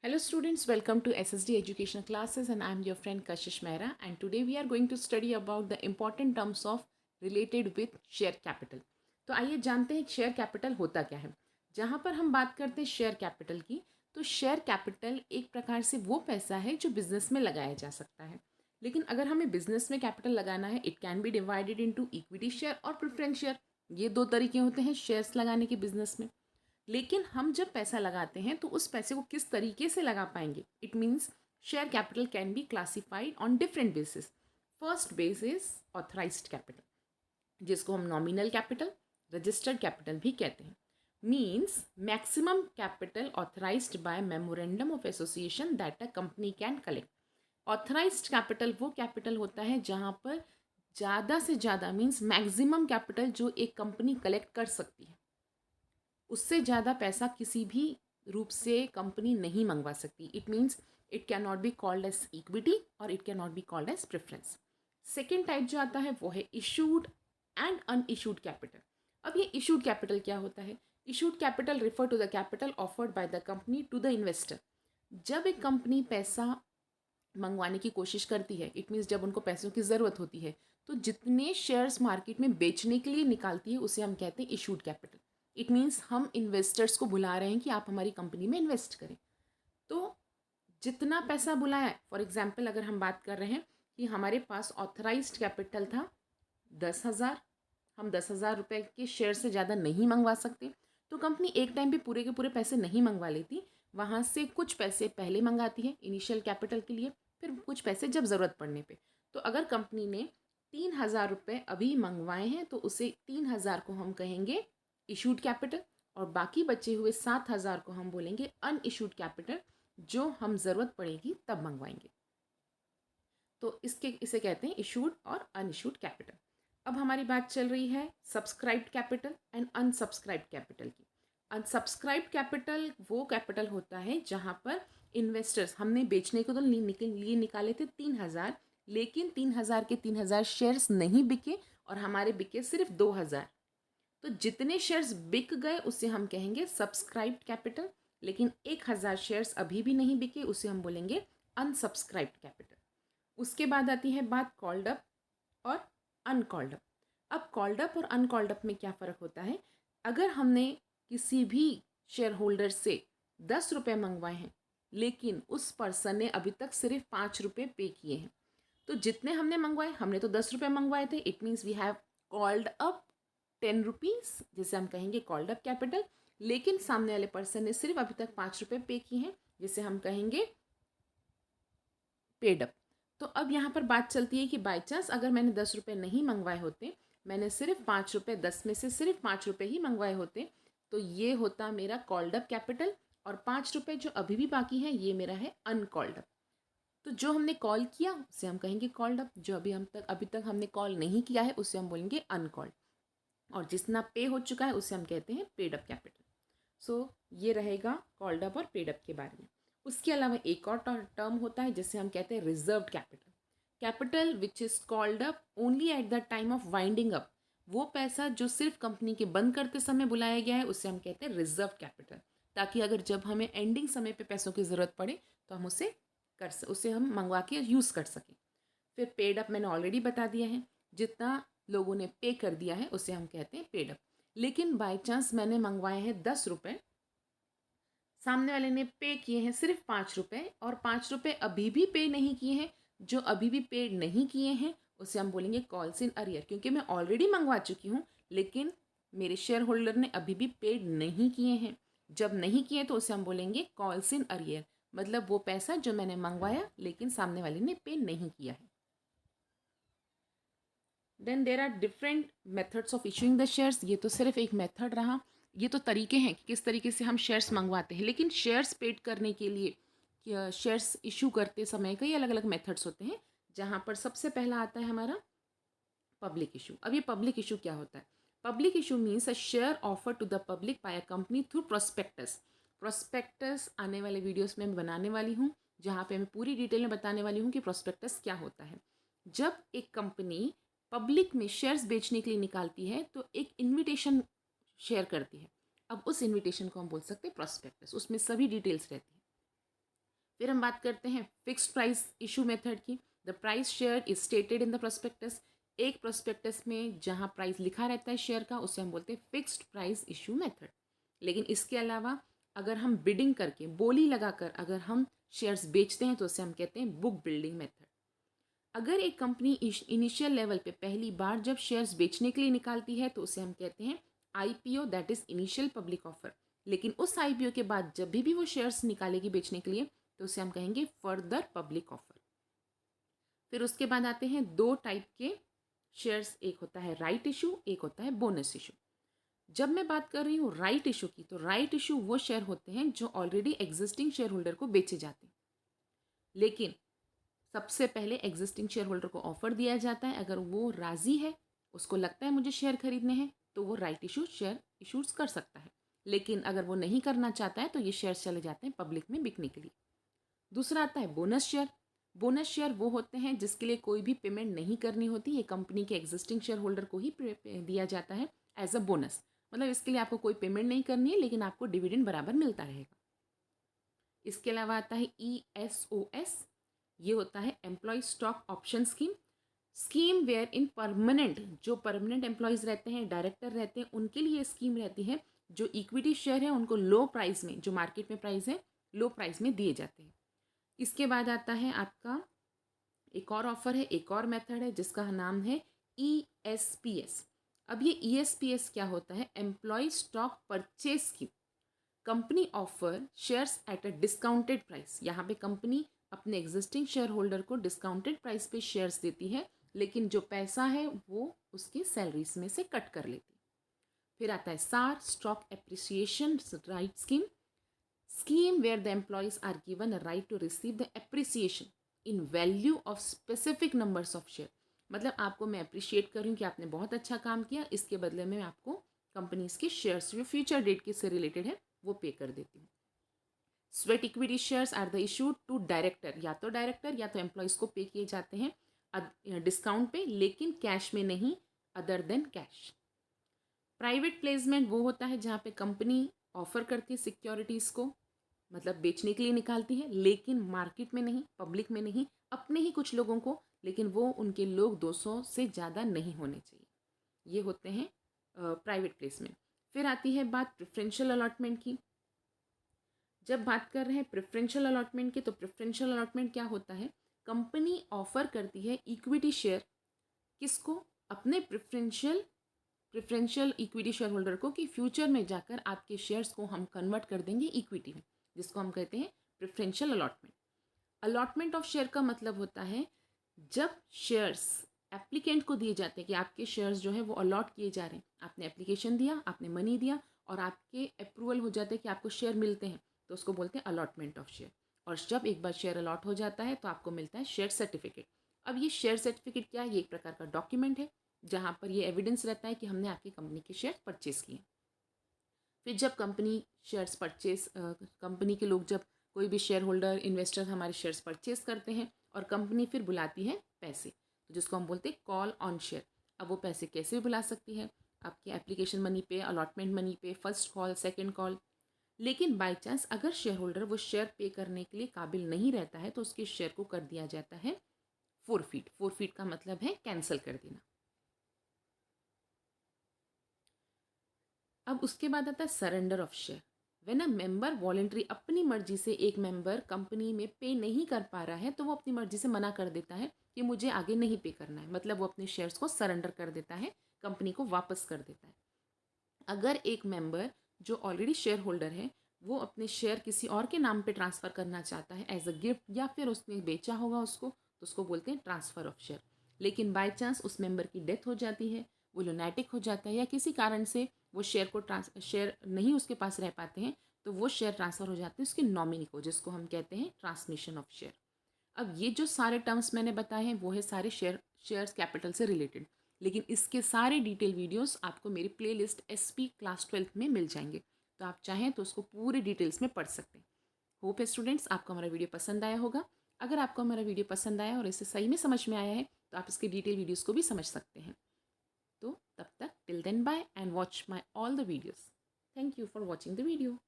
Hello students, welcome to SSD Educational Classes and I am your friend Kashish Mehra and today we are going to study about the important terms of related with share capital. तो आइए जानते हैं share capital होता क्या है। जहाँ पर हम बात करते हैं शेयर कैपिटल की, तो शेयर कैपिटल एक प्रकार से वो पैसा है जो बिजनेस में लगाया जा सकता है। लेकिन अगर हमें बिजनेस में कैपिटल लगाना है, it can be divided into equity share और प्रेफरेंस शेयर। ये दो तरीके होते हैं शेयर्स लगाने के बिजनेस में। लेकिन हम जब पैसा लगाते हैं तो उस पैसे को किस तरीके से लगा पाएंगे, it means share capital can be classified on different basis. First base is authorised capital, जिसको हम नॉमिनल कैपिटल, रजिस्टर्ड कैपिटल भी कहते हैं। Means maximum capital authorised bye memorandum of association that a company can collect. Authorised capital वो capital होता है जहाँ पर ज़्यादा से ज़्यादा मीन्स मैक्सिमम कैपिटल जो एक कंपनी कलेक्ट कर सकती है, उससे ज़्यादा पैसा किसी भी रूप से कंपनी नहीं मंगवा सकती। It means it can not be called as equity और it can not be called as preference. Second type जो आता है वो है इशूड एंड अनइशूड कैपिटल। अब ये इशूड कैपिटल क्या होता है? Issued capital refer to the capital offered by the company to the investor. जब एक कंपनी पैसा मंगवाने की कोशिश करती है, इट मीन्स जब उनको पैसों की ज़रूरत होती है, तो जितने शेयर्स मार्केट में बेचने के लिए निकालती है उसे हम कहते हैं इशूड कैपिटल। इट मीन्स हम इन्वेस्टर्स को बुला रहे हैं कि आप हमारी कंपनी में इन्वेस्ट करें। तो जितना पैसा बुलाया है, फॉर एग्जाम्पल अगर हम बात कर रहे हैं कि हमारे पास ऑथराइज्ड कैपिटल था 10,000, हम 10,000 रुपये के शेयर से ज़्यादा नहीं मंगवा सकते, तो कंपनी एक टाइम पे पूरे के पूरे पैसे नहीं मंगवा लेती। वहाँ से कुछ पैसे पहले मंगाती है इनिशियल कैपिटल के लिए, फिर कुछ पैसे जब ज़रूरत पड़ने पे। तो अगर कंपनी ने 3,000 रुपये अभी मंगवाए हैं तो उसे 3,000 को हम कहेंगे इशूड कैपिटल और बाकी बचे हुए 7,000 को हम बोलेंगे अनइशूड कैपिटल, जो हम ज़रूरत पड़ेगी तब मंगवाएंगे। तो इसे कहते हैं इशूड और अनइशूड कैपिटल। अब हमारी बात चल रही है सब्सक्राइब्ड कैपिटल एंड अनसब्सक्राइब्ड कैपिटल की। अनसब्सक्राइब्ड कैपिटल वो कैपिटल होता है जहाँ पर इन्वेस्टर्स, हमने बेचने को तो लिए निकाले थे 3,000, लेकिन 3,000 के 3,000 शेयर्स नहीं बिके और हमारे बिके सिर्फ 2,000। तो जितने शेयर्स बिक गए उसे हम कहेंगे सब्सक्राइब्ड कैपिटल, लेकिन 1,000 शेयर्स अभी भी नहीं बिके उसे हम बोलेंगे अनसब्सक्राइब्ड कैपिटल। उसके बाद आती है बात कॉल्ड अप और अनकॉल्ड अप। अब कॉल्ड अप और अनकॉल्ड अप में क्या फ़र्क होता है? अगर हमने किसी भी शेयर होल्डर से 10 रुपये मंगवाए हैं, लेकिन उस पर्सन ने अभी तक सिर्फ 5 रुपये पे किए हैं, तो जितने हमने मंगवाए, हमने तो 10 रुपये मंगवाए थे, it means we have called up 10 rupees, जिसे हम कहेंगे कॉल्ड अप कैपिटल। लेकिन सामने वाले पर्सन ने सिर्फ अभी तक 5 रुपये पे किए हैं, जिसे हम कहेंगे पेड अप। तो अब यहाँ पर बात चलती है कि बाई चांस अगर मैंने 10 रुपये नहीं मंगवाए होते, मैंने सिर्फ 5 रुपये, 10 में से सिर्फ 5 रुपये ही मंगवाए होते, तो ये होता मेरा कॉल्ड अप कैपिटल और 5 रुपये जो अभी भी बाकी है ये मेरा है अनकॉल्ड अप। तो जो हमने कॉल किया उसे हम कहेंगे कॉल्ड अप, जो अभी तक हमने कॉल नहीं किया है उसे हम बोलेंगे अनकॉल्ड, और जितना पे हो चुका है उसे हम कहते हैं पेड अप कैपिटल। सो ये रहेगा कॉल्ड अप और पेड अप के बारे में। उसके अलावा एक और टर्म होता है जिसे हम कहते हैं reserved capital. Capital which is called up only at the time of winding up. वो पैसा जो सिर्फ कंपनी के बंद करते समय बुलाया गया है उसे हम कहते हैं रिजर्व कैपिटल, ताकि अगर जब हमें एंडिंग समय पे पैसों की ज़रूरत पड़े तो हम उसे हम मंगवा के यूज़ कर सकें। फिर पेड अप मैंने ऑलरेडी बता दिया है, जितना लोगों ने पे कर दिया है उसे हम कहते हैं पेड अप। लेकिन बाय चांस मैंने मंगवाए हैं 10 रुपये, सामने वाले ने पे किए हैं सिर्फ 5 रुपये और 5 रुपये अभी भी पे नहीं किए हैं, जो अभी भी पे नहीं किए हैं उसे हम बोलेंगे कॉल्स इन अरियर, क्योंकि मैं ऑलरेडी मंगवा चुकी हूँ लेकिन मेरे शेयर होल्डर ने अभी भी पेड नहीं किए हैं। जब नहीं किए तो उसे हम बोलेंगे कॉल्स इन अरियर, मतलब वो पैसा जो मैंने मंगवाया लेकिन सामने वाले ने पे नहीं किया है। Then there are different methods of issuing the shares. ये तो सिर्फ एक मेथड रहा, ये तो तरीके हैं कि किस तरीके से हम शेयर्स मंगवाते हैं, लेकिन शेयर्स पेड करने के लिए शेयर्स इशू करते समय कई अलग अलग मेथड्स होते हैं, जहाँ पर सबसे पहला आता है हमारा पब्लिक इशू। अब ये पब्लिक इशू क्या होता है? Public issue means a share offer to the public by a company through prospectus. Prospectus आने वाले वीडियोस में मैं बनाने वाली हूँ, जहाँ पे मैं पूरी डिटेल में बताने वाली हूँ कि प्रोस्पेक्टस क्या होता है। जब एक कंपनी पब्लिक में शेयर्स बेचने के लिए निकालती है तो एक इनविटेशन शेयर करती है। अब उस इनविटेशन को हम बोल सकते हैं प्रोस्पेक्टस, उसमें सभी डिटेल्स रहती हैं। फिर हम बात करते हैं फिक्स्ड प्राइस इशू मेथड की। The price share is stated in the prospectus. एक प्रोस्पेक्टस में जहाँ प्राइस लिखा रहता है शेयर का, उसे हम बोलते हैं फिक्स्ड प्राइस इशू मेथड। लेकिन इसके अलावा अगर हम बिडिंग करके, बोली लगाकर अगर हम शेयर्स बेचते हैं तो उसे हम कहते हैं बुक बिल्डिंग मेथड। अगर एक कंपनी इनिशियल लेवल पे पहली बार जब शेयर्स बेचने के लिए निकालती है तो उसे हम कहते हैं IPO, that is initial public offer. लेकिन उस आईपीओ के बाद जब भी वो शेयर्स निकालेगी बेचने के लिए तो उसे हम कहेंगे फर्दर पब्लिक ऑफर। फिर उसके बाद आते हैं दो टाइप के शेयर्स, एक होता है राइट इशू, एक होता है बोनस इशू। जब मैं बात कर रही हूँ राइट इशू की, तो राइट इशू वो शेयर होते हैं जो ऑलरेडी एग्जिस्टिंग शेयर होल्डर को बेचे जाते हैं। लेकिन सबसे पहले एग्जिस्टिंग शेयर होल्डर को ऑफर दिया जाता है, अगर वो राज़ी है, उसको लगता है मुझे शेयर खरीदने हैं, तो वो राइट इशू शेयर इशूज़ कर सकता है। लेकिन अगर वो नहीं करना चाहता है तो ये शेयर चले जाते हैं पब्लिक में बिकने के लिए। दूसरा आता है बोनस शेयर। बोनस शेयर वो होते हैं जिसके लिए कोई भी पेमेंट नहीं करनी होती, ये कंपनी के एग्जिस्टिंग शेयर होल्डर को ही दिया जाता है एज अ बोनस। मतलब इसके लिए आपको कोई पेमेंट नहीं करनी है, लेकिन आपको डिविडेंड बराबर मिलता रहेगा। इसके अलावा आता है ESOS। ये होता है employ stock option scheme. Scheme wherein permanent, जो परमानेंट एम्प्लॉयज़ रहते हैं, डायरेक्टर रहते हैं, उनके लिए स्कीम रहती है। जो इक्विटी शेयर है उनको लो प्राइस में, जो मार्केट में प्राइस है, लो प्राइस में दिए जाते हैं। इसके बाद आता है आपका एक और ऑफर है, एक और मेथड है जिसका नाम है ESPS। अब ये ESPS क्या होता है? Employ stock purchase scheme. Company offer shares at a discounted price. यहाँ पे कंपनी अपने एग्जिस्टिंग शेयर होल्डर को डिस्काउंटेड प्राइस पे शेयर्स देती है, लेकिन जो पैसा है वो उसकी सैलरीज में से कट कर लेती है। फिर आता है SAR, stock appreciation right scheme. Scheme where the employees are given a right to receive the appreciation in value of specific numbers of share. मतलब आपको मैं अप्रिशिएट करूँ कि आपने बहुत अच्छा काम किया, इसके बदले में आपको कंपनीज के शेयर्स जो फ्यूचर डेट के से रिलेटेड है वो पे कर देती हूँ। Sweat equity shares are the issue to director. या तो डायरेक्टर या तो एम्प्लॉयज़ को पे किए जाते हैं डिस्काउंट पे, लेकिन कैश में नहीं, other than cash. Private placement वो होता है जहाँ पे कंपनी ऑफर करती है सिक्योरिटीज़ को, मतलब बेचने के लिए निकालती है, लेकिन मार्केट में नहीं, पब्लिक में नहीं, अपने ही कुछ लोगों को, लेकिन वो उनके लोग 200 से ज़्यादा नहीं होने चाहिए। ये होते हैं प्राइवेट प्लेसमेंट। फिर आती है बात प्रेफरेंशियल अलॉटमेंट की। जब बात कर रहे हैं प्रेफरेंशियल अलॉटमेंट की, तो प्रेफरेंशियल अलॉटमेंट क्या होता है? कंपनी ऑफर करती है इक्विटी शेयर, किसको? अपने प्रेफरेंशियल इक्विटी शेयर होल्डर को, कि फ्यूचर में जाकर आपके शेयर्स को हम कन्वर्ट कर देंगे इक्विटी में, जिसको हम कहते हैं preferential allotment. Allotment of share का मतलब होता है जब शेयर्स एप्लीकेंट को दिए जाते हैं, कि आपके शेयर्स जो है वो अलॉट किए जा रहे हैं, आपने एप्लीकेशन दिया, आपने मनी दिया और आपके अप्रूवल हो जाते हैं कि आपको शेयर मिलते हैं, तो उसको बोलते हैं अलॉटमेंट ऑफ शेयर। और जब एक बार शेयर अलॉट हो जाता है तो आपको मिलता है शेयर सर्टिफिकेट। अब ये शेयर सर्टिफिकेट क्या है? ये एक प्रकार का डॉक्यूमेंट है जहाँ पर ये एविडेंस रहता है कि हमने आपकी कंपनी के शेयर परचेज किए। फिर जब कंपनी शेयर्स परचेज, कंपनी के लोग, जब कोई भी शेयर होल्डर, इन्वेस्टर हमारे शेयर्स परचेज करते हैं और कंपनी फिर बुलाती है पैसे, तो जिसको हम बोलते हैं कॉल ऑन शेयर। अब वो पैसे कैसे भी बुला सकती है? आपके एप्लीकेशन मनी पे, अलॉटमेंट मनी पे, फर्स्ट कॉल, सेकेंड कॉल। लेकिन बाय चांस अगर शेयर होल्डर वो शेयर पे करने के लिए काबिल नहीं रहता है तो उसके शेयर को कर दिया जाता है फोरफीट। फोरफीट का मतलब है कैंसिल कर देना। अब उसके बाद आता है surrender of share. When a member voluntary, अपनी मर्जी से एक मेंबर कंपनी में पे नहीं कर पा रहा है तो वो अपनी मर्जी से मना कर देता है कि मुझे आगे नहीं पे करना है, मतलब वो अपने शेयर्स को सरेंडर कर देता है, कंपनी को वापस कर देता है। अगर एक मेंबर जो ऑलरेडी शेयर होल्डर है वो अपने शेयर किसी और के नाम पे ट्रांसफ़र करना चाहता है एज अ गिफ्ट, या फिर उसने बेचा होगा उसको, तो उसको बोलते हैं ट्रांसफ़र ऑफ शेयर। लेकिन बाय चांस उस मेंबर की डेथ हो जाती है, वो लुनैटिक हो जाता है, या किसी कारण से वो शेयर नहीं उसके पास रह पाते हैं, तो वो शेयर ट्रांसफ़र हो जाते हैं उसके नॉमिनी को, जिसको हम कहते हैं ट्रांसमिशन ऑफ शेयर। अब ये जो सारे टर्म्स मैंने बताए हैं वो है सारे शेयर्स कैपिटल से रिलेटेड, लेकिन इसके सारे डिटेल वीडियोस आपको मेरी प्लेलिस्ट SP क्लास 12 में मिल जाएंगे, तो आप चाहें तो उसको पूरे डिटेल्स में पढ़ सकते हैं। होप है स्टूडेंट्स आपको हमारा वीडियो पसंद आया होगा। अगर आपको हमारा वीडियो पसंद आया और इसे सही में समझ में आया है तो आप इसके डिटेल वीडियोज़ को भी समझ सकते हैं। तो तब तक till then bye and watch my all the videos. Thank you for watching the video.